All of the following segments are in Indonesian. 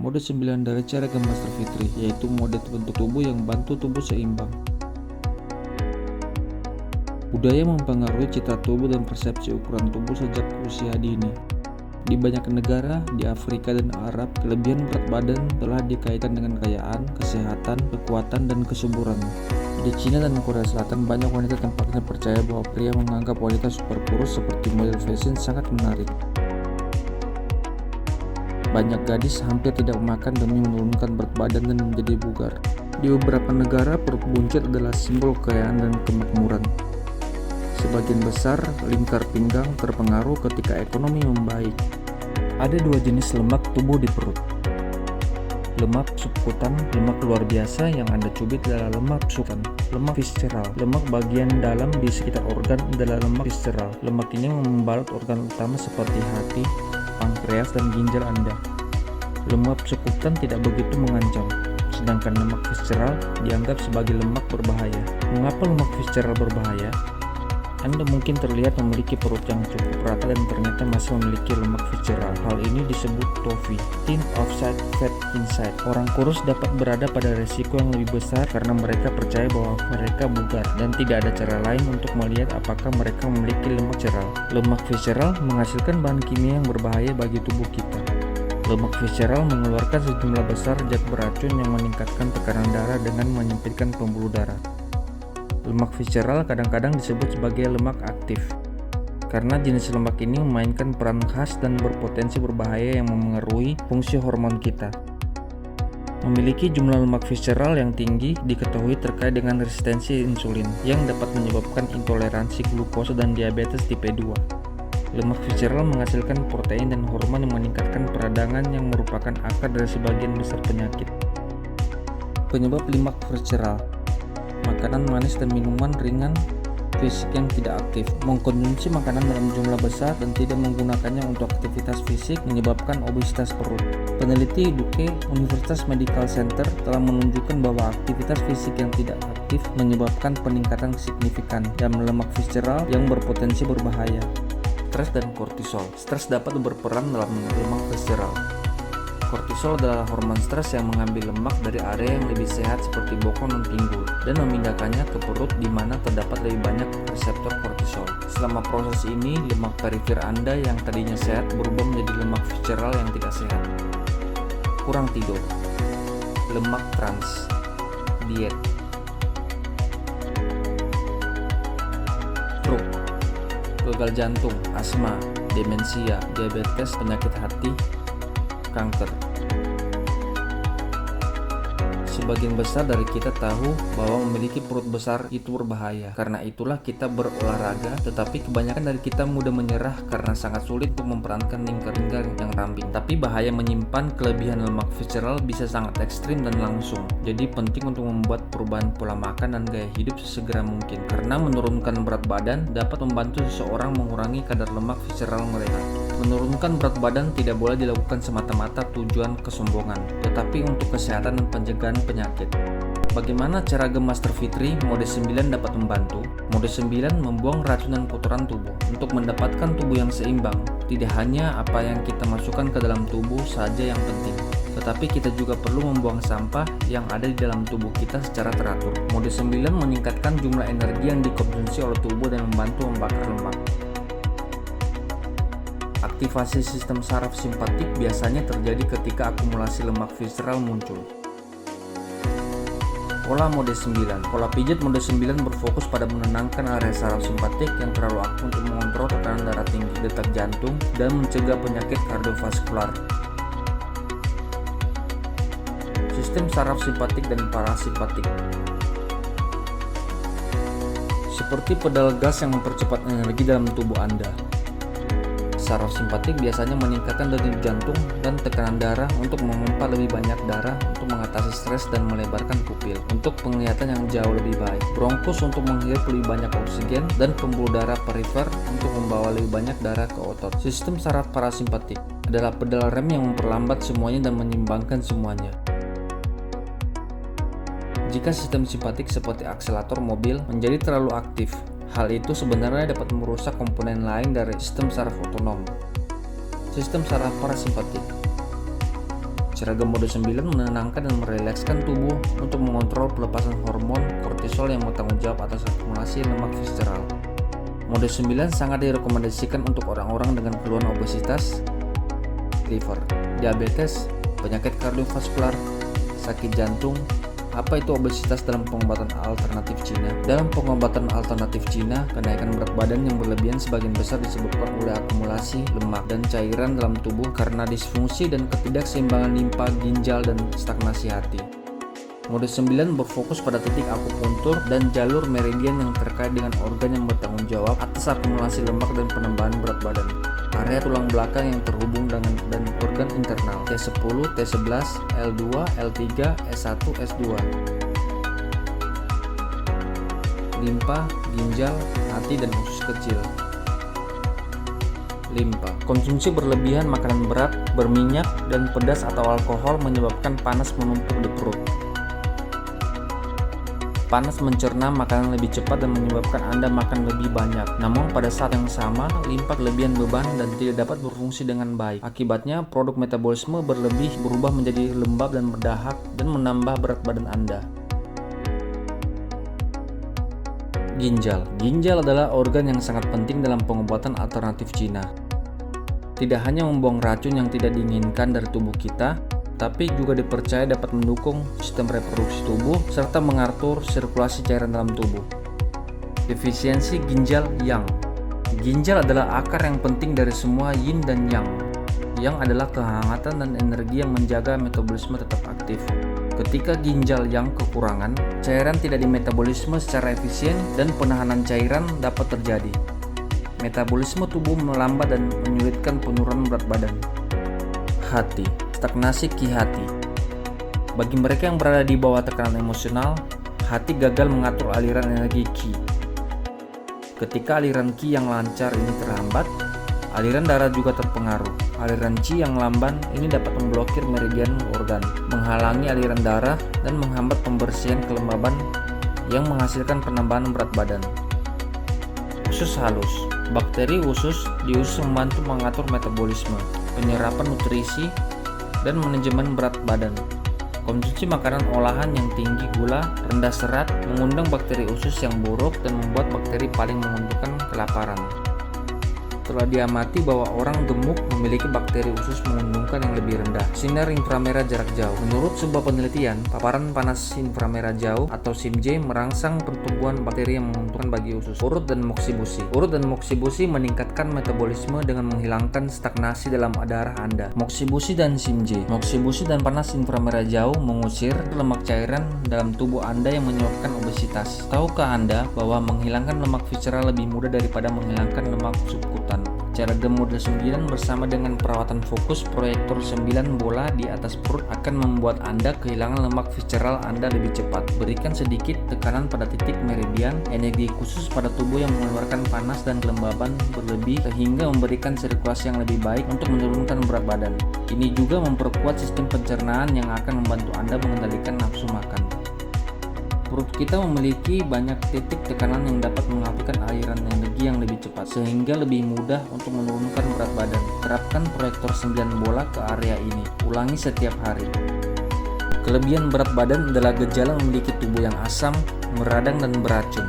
Mode 9 dari cara Master Fitri, yaitu mode bentuk tubuh yang bantu tubuh seimbang. Budaya mempengaruhi citra tubuh dan persepsi ukuran tubuh sejak usia dini. Di banyak negara di Afrika dan Arab, kelebihan berat badan telah dikaitkan dengan kekayaan, kesehatan, kekuatan, dan kesuburan. Di Cina dan Korea Selatan, banyak wanita tampaknya percaya bahwa pria menganggap wanita super kurus seperti model fashion sangat menarik. Banyak gadis hampir tidak makan demi menurunkan berat badan dan menjadi bugar. Di beberapa negara, perut buncit adalah simbol kekayaan dan kemakmuran. Sebagian besar lingkar pinggang terpengaruh ketika ekonomi membaik. Ada dua jenis lemak tubuh di perut. Lemak subkutan, lemak luar biasa yang Anda cubit adalah lemak subkutan. Lemak visceral, lemak bagian dalam di sekitar organ adalah lemak visceral. Lemak ini membalut organ utama seperti hati, pankreas, dan ginjal Anda. Lemak subkutan tidak begitu mengancam, sedangkan lemak visceral dianggap sebagai lemak berbahaya. Mengapa lemak visceral berbahaya? Anda mungkin terlihat memiliki perut yang cukup rata dan ternyata masih memiliki lemak visceral. Hal ini disebut TOFI, thin outside fat inside. Orang kurus dapat berada pada resiko yang lebih besar karena mereka percaya bahwa mereka bugar dan tidak ada cara lain untuk melihat apakah mereka memiliki lemak visceral. Lemak visceral menghasilkan bahan kimia yang berbahaya bagi tubuh kita. Lemak visceral mengeluarkan sejumlah besar zat beracun yang meningkatkan tekanan darah dengan menyempitkan pembuluh darah. Lemak visceral kadang-kadang disebut sebagai lemak aktif, karena jenis lemak ini memainkan peran khas dan berpotensi berbahaya yang memengaruhi fungsi hormon kita. Memiliki jumlah lemak visceral yang tinggi diketahui terkait dengan resistensi insulin, yang dapat menyebabkan intoleransi glukosa dan diabetes tipe 2. Lemak visceral menghasilkan protein dan hormon yang meningkatkan peradangan yang merupakan akar dari sebagian besar penyakit. Penyebab lemak visceral: makanan manis dan minuman ringan, fisik yang tidak aktif. Mengkonsumsi makanan dalam jumlah besar dan tidak menggunakannya untuk aktivitas fisik menyebabkan obesitas perut. Peneliti Duke Universitas Medical Center telah menunjukkan bahwa aktivitas fisik yang tidak aktif menyebabkan peningkatan signifikan dalam lemak visceral yang berpotensi berbahaya. Stres dan kortisol. Stres dapat berperan dalam lemak visceral. Kortisol adalah hormon stres yang mengambil lemak dari area yang lebih sehat seperti bokong dan pinggul dan memindahkannya ke perut di mana terdapat lebih banyak reseptor kortisol. Selama proses ini, lemak perifer Anda yang tadinya sehat berubah menjadi lemak visceral yang tidak sehat. Kurang tidur, lemak trans, diet, stroke, gagal jantung, asma, demensia, diabetes, penyakit hati, kanker. Sebagian besar dari kita tahu bahwa memiliki perut besar itu berbahaya. Karena itulah kita berolahraga, tetapi kebanyakan dari kita mudah menyerah karena sangat sulit untuk memperankan lingkar-lingkar yang ramping. Tapi bahaya menyimpan kelebihan lemak visceral bisa sangat ekstrim dan langsung. Jadi penting untuk membuat perubahan pola makan dan gaya hidup sesegera mungkin. Karena menurunkan berat badan dapat membantu seseorang mengurangi kadar lemak visceral mereka. Menurunkan berat badan tidak boleh dilakukan semata-mata tujuan kesombongan, tetapi untuk kesehatan dan pencegahan penyakit. Bagaimana cara Master Fitri mode 9 dapat membantu? Mode 9 membuang racun dan kotoran tubuh. Untuk mendapatkan tubuh yang seimbang, tidak hanya apa yang kita masukkan ke dalam tubuh saja yang penting, tetapi kita juga perlu membuang sampah yang ada di dalam tubuh kita secara teratur. Mode 9 meningkatkan jumlah energi yang dikonsumsi oleh tubuh dan membantu membakar lemak. Aktivasi sistem saraf simpatik biasanya terjadi ketika akumulasi lemak visceral muncul. Pola mode 9. Pola pijat mode 9 berfokus pada menenangkan area saraf simpatik yang terlalu aktif untuk mengontrol tekanan darah tinggi, detak jantung, dan mencegah penyakit kardiovaskular. Sistem saraf simpatik dan parasimpatik. Seperti pedal gas yang mempercepat energi dalam tubuh Anda. Saraf simpatik biasanya meningkatkan denyut jantung dan tekanan darah untuk memompa lebih banyak darah untuk mengatasi stres dan melebarkan pupil untuk penglihatan yang jauh lebih baik. Bronkus untuk menghirup lebih banyak oksigen dan pembuluh darah perifer untuk membawa lebih banyak darah ke otot. Sistem saraf parasimpatik adalah pedal rem yang memperlambat semuanya dan menyeimbangkan semuanya. Jika sistem simpatik seperti akselerator mobil menjadi terlalu aktif, hal itu sebenarnya dapat merusak komponen lain dari sistem saraf otonom. Sistem saraf parasimpatik. Seragam mode 9 menenangkan dan merelekskan tubuh untuk mengontrol pelepasan hormon kortisol yang bertanggung jawab atas akumulasi lemak visceral. Mode 9 sangat direkomendasikan untuk orang-orang dengan keluhan obesitas, liver, diabetes, penyakit kardiovaskular, sakit jantung. Apa itu obesitas dalam pengobatan alternatif Cina? Dalam pengobatan alternatif Cina, kenaikan berat badan yang berlebihan sebagian besar disebabkan oleh akumulasi lemak dan cairan dalam tubuh karena disfungsi dan ketidakseimbangan limpa, ginjal, dan stagnasi hati. Mode 9 berfokus pada titik akupuntur dan jalur meridian yang terkait dengan organ yang bertanggung jawab atas akumulasi lemak dan penambahan berat badan. Area tulang belakang yang terhubung dengan dan organ internal T10, T11, L2, L3, S1, S2. Limpa, ginjal, hati, dan usus kecil. Limpa. Konsumsi berlebihan makanan berat, berminyak, dan pedas atau alkohol menyebabkan panas menumpuk di perut. Panas mencerna makanan lebih cepat dan menyebabkan Anda makan lebih banyak. Namun pada saat yang sama, limpa kelebihan beban dan tidak dapat berfungsi dengan baik. Akibatnya, produk metabolisme berlebih berubah menjadi lembab dan berdahak dan menambah berat badan Anda. Ginjal. Ginjal adalah organ yang sangat penting dalam pengobatan alternatif Cina. Tidak hanya membuang racun yang tidak diinginkan dari tubuh kita, tapi juga dipercaya dapat mendukung sistem reproduksi tubuh serta mengatur sirkulasi cairan dalam tubuh. Defisiensi ginjal Yang. Ginjal adalah akar yang penting dari semua yin dan yang. Yang adalah kehangatan dan energi yang menjaga metabolisme tetap aktif. Ketika ginjal yang kekurangan, cairan tidak dimetabolisme secara efisien dan penahanan cairan dapat terjadi. Metabolisme tubuh melambat dan menyulitkan penurunan berat badan. Hati. Stagnasi Qi hati. Bagi mereka yang berada di bawah tekanan emosional, hati gagal mengatur aliran energi Qi. Ketika aliran Qi yang lancar ini terhambat, aliran darah juga terpengaruh. Aliran Qi yang lamban ini dapat memblokir meridian organ, menghalangi aliran darah, dan menghambat pembersihan kelembaban yang menghasilkan penambahan berat badan. Usus halus. Bakteri usus di usus membantu mengatur metabolisme, penyerapan nutrisi, dan manajemen berat badan. Konsumsi makanan olahan yang tinggi gula, rendah serat, mengundang bakteri usus yang buruk dan membuat bakteri paling menguntungkan kelaparan. Telah diamati bahwa orang gemuk memiliki bakteri usus menguntungkan yang lebih rendah. Sinar inframerah jarak jauh. Menurut sebuah penelitian, paparan panas inframerah jauh atau SIMJ merangsang pertumbuhan bakteri yang menguntungkan bagi usus. Urut dan moksibusi. Urut dan moksibusi meningkatkan metabolisme dengan menghilangkan stagnasi dalam darah Anda. Moksibusi dan SIMJ. Moksibusi dan panas inframerah jauh mengusir lemak cairan dalam tubuh Anda yang menyebabkan obesitas. Tahukah Anda bahwa menghilangkan lemak visceral lebih mudah daripada menghilangkan lemak subkutan? Seragam mode 9 bersama dengan perawatan fokus proyektor 9 bola di atas perut akan membuat Anda kehilangan lemak visceral Anda lebih cepat. Berikan sedikit tekanan pada titik meridian, energi khusus pada tubuh yang mengeluarkan panas dan kelembaban berlebih sehingga memberikan sirkulasi yang lebih baik untuk menurunkan berat badan. Ini juga memperkuat sistem pencernaan yang akan membantu Anda mengendalikan nafsu makan. Perut kita memiliki banyak titik tekanan yang dapat mengalirkan aliran energi yang lebih cepat, sehingga lebih mudah untuk menurunkan berat badan. Terapkan proyektor 9 bola ke area ini. Ulangi setiap hari. Kelebihan berat badan adalah gejala memiliki tubuh yang asam, meradang, dan beracun.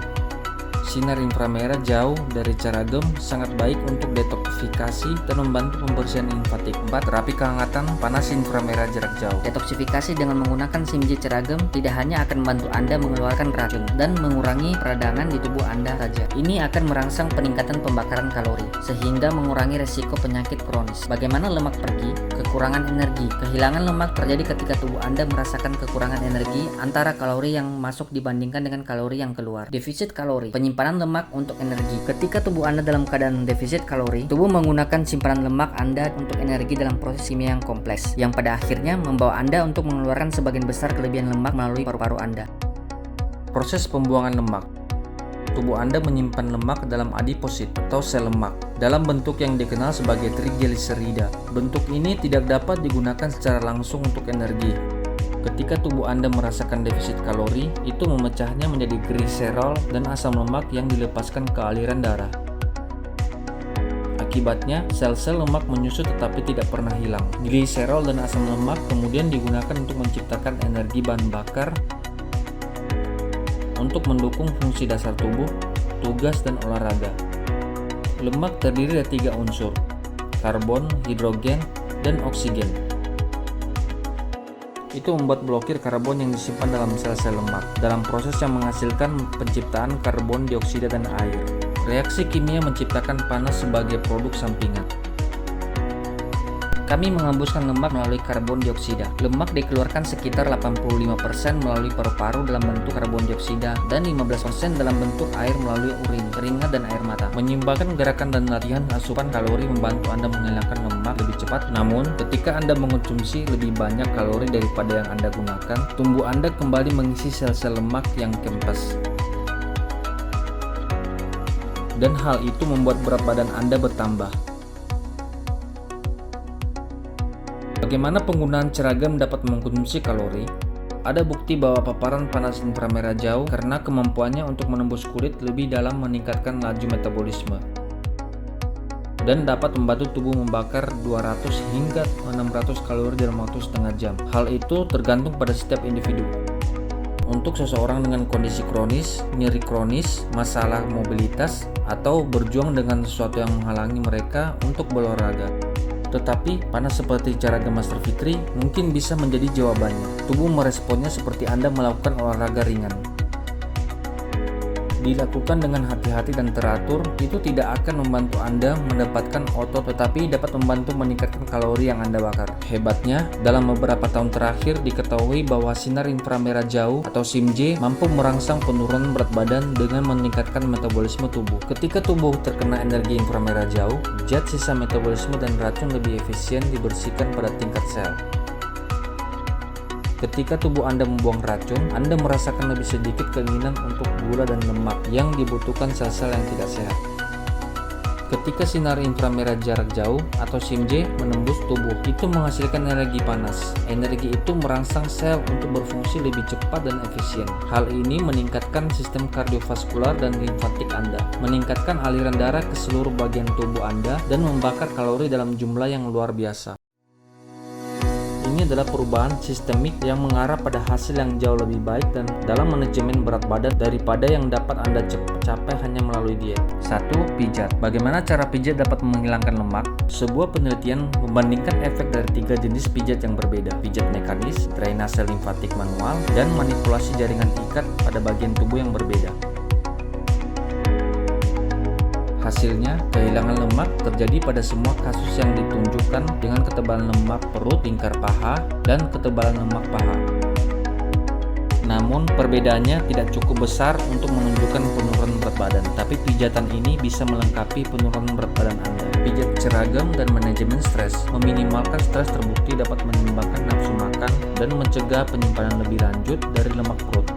Sinar inframerah jauh dari seragam sangat baik untuk detoksifikasi dan membantu pembersihan limfatik. 4. Terapi kehangatan panas inframerah jarak jauh. Detoksifikasi dengan menggunakan SIMJ seragam tidak hanya akan membantu Anda mengeluarkan racun dan mengurangi peradangan di tubuh Anda saja. Ini akan merangsang peningkatan pembakaran kalori sehingga mengurangi resiko penyakit kronis. Bagaimana lemak pergi? Kekurangan energi. Kehilangan lemak terjadi ketika tubuh Anda merasakan kekurangan energi antara kalori yang masuk dibandingkan dengan kalori yang keluar. Defisit kalori. Simpanan lemak untuk energi. Ketika tubuh Anda dalam keadaan defisit kalori, tubuh menggunakan simpanan lemak Anda untuk energi dalam proses kimia yang kompleks, yang pada akhirnya membawa Anda untuk mengeluarkan sebagian besar kelebihan lemak melalui paru-paru Anda. Proses pembuangan lemak. Tubuh Anda menyimpan lemak dalam adiposit atau sel lemak dalam bentuk yang dikenal sebagai trigliserida. Bentuk ini tidak dapat digunakan secara langsung untuk energi. Ketika tubuh Anda merasakan defisit kalori, itu memecahnya menjadi gliserol dan asam lemak yang dilepaskan ke aliran darah. Akibatnya, sel-sel lemak menyusut tetapi tidak pernah hilang. Gliserol dan asam lemak kemudian digunakan untuk menciptakan energi bahan bakar untuk mendukung fungsi dasar tubuh, tugas, dan olahraga. Lemak terdiri dari 3 unsur, karbon, hidrogen, dan oksigen. Itu membuat blokir karbon yang disimpan dalam sel-sel lemak dalam proses yang menghasilkan penciptaan karbon dioksida dan air. Reaksi kimia menciptakan panas sebagai produk sampingan. Kami mengembuskan lemak melalui karbon dioksida. Lemak dikeluarkan sekitar 85% melalui paru-paru dalam bentuk karbon dioksida dan 15% dalam bentuk air melalui urin, keringat, dan air mata. Menyimbangkan gerakan dan latihan asupan kalori membantu Anda menghilangkan lemak lebih cepat. Namun, ketika Anda mengonsumsi lebih banyak kalori daripada yang Anda gunakan, tubuh Anda kembali mengisi sel-sel lemak yang kempes. Dan hal itu membuat berat badan Anda bertambah. Bagaimana penggunaan ceragam dapat mengkonsumsi kalori? Ada bukti bahwa paparan panas inframerah jauh karena kemampuannya untuk menembus kulit lebih dalam meningkatkan laju metabolisme dan dapat membantu tubuh membakar 200 hingga 600 kalori dalam waktu setengah jam. Hal itu tergantung pada setiap individu. Untuk seseorang dengan kondisi kronis, nyeri kronis, masalah mobilitas, atau berjuang dengan sesuatu yang menghalangi mereka untuk berolahraga. Tetapi, panas seperti ceragam Master Fitri mungkin bisa menjadi jawabannya. Tubuh meresponnya seperti Anda melakukan olahraga ringan. Dilakukan dengan hati-hati dan teratur, itu tidak akan membantu Anda mendapatkan otot, tetapi dapat membantu meningkatkan kalori yang Anda bakar. Hebatnya, dalam beberapa tahun terakhir diketahui bahwa sinar inframerah jauh atau SIMJ mampu merangsang penurunan berat badan dengan meningkatkan metabolisme tubuh. Ketika tubuh terkena energi inframerah jauh, zat sisa metabolisme dan racun lebih efisien dibersihkan pada tingkat sel. Ketika tubuh Anda membuang racun, Anda merasakan lebih sedikit keinginan untuk gula dan lemak yang dibutuhkan sel-sel yang tidak sehat. Ketika sinar inframerah jarak jauh atau SIMJ menembus tubuh, itu menghasilkan energi panas. Energi itu merangsang sel untuk berfungsi lebih cepat dan efisien. Hal ini meningkatkan sistem kardiovaskular dan limfatik Anda, meningkatkan aliran darah ke seluruh bagian tubuh Anda, dan membakar kalori dalam jumlah yang luar biasa. Ini adalah perubahan sistemik yang mengarah pada hasil yang jauh lebih baik dan dalam manajemen berat badan daripada yang dapat Anda capai hanya melalui diet. 1. Pijat. Bagaimana cara pijat dapat menghilangkan lemak? Sebuah penelitian membandingkan efek dari 3 jenis pijat yang berbeda: pijat mekanis, drainase limfatik manual, dan manipulasi jaringan ikat pada bagian tubuh yang berbeda. Hasilnya, kehilangan lemak terjadi pada semua kasus yang ditunjukkan dengan ketebalan lemak perut, lingkar paha, dan ketebalan lemak paha. Namun, perbedaannya tidak cukup besar untuk menunjukkan penurunan berat badan, tapi pijatan ini bisa melengkapi penurunan berat badan Anda. Pijat ceragam dan manajemen stres. Meminimalkan stres terbukti dapat menimbulkan nafsu makan dan mencegah penyimpanan lebih lanjut dari lemak perut.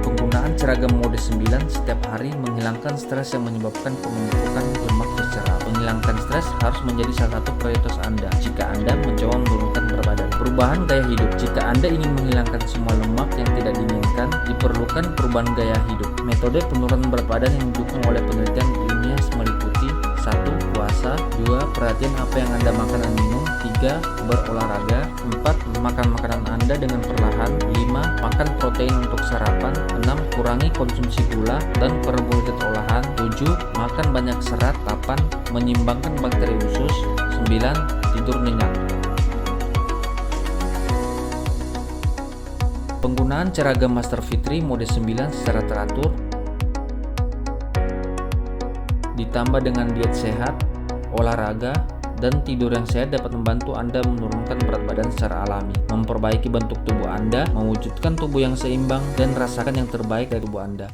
Penggunaan ceragam mode 9 setiap hari menghilangkan stres yang menyebabkan penumpukan lemak visceral. Menghilangkan stres harus menjadi salah satu prioritas Anda jika Anda mencoba menurunkan berat badan. Perubahan gaya hidup. Jika Anda ingin menghilangkan semua lemak yang tidak diinginkan, diperlukan perubahan gaya hidup. Metode penurunan berat badan yang didukung oleh penelitian ilmiah meliputi 1. Puasa, 2. Perhatian apa yang Anda makan dan minum, 3. Berolahraga, 4. Makan makanan Anda dengan perlahan, 5. Makan protein untuk sarapan, 6. Kurangi konsumsi gula dan karbohidrat olahan, 7. Makan banyak serat, 8. Menyimbangkan bakteri usus, 9. Tidur nyenyak. Penggunaan ceragam Master Fitri mode 9 secara teratur ditambah dengan diet sehat, olahraga, dan tidur yang sehat dapat membantu Anda menurunkan berat badan secara alami, memperbaiki bentuk tubuh Anda, mewujudkan tubuh yang seimbang, dan rasakan yang terbaik dari tubuh Anda.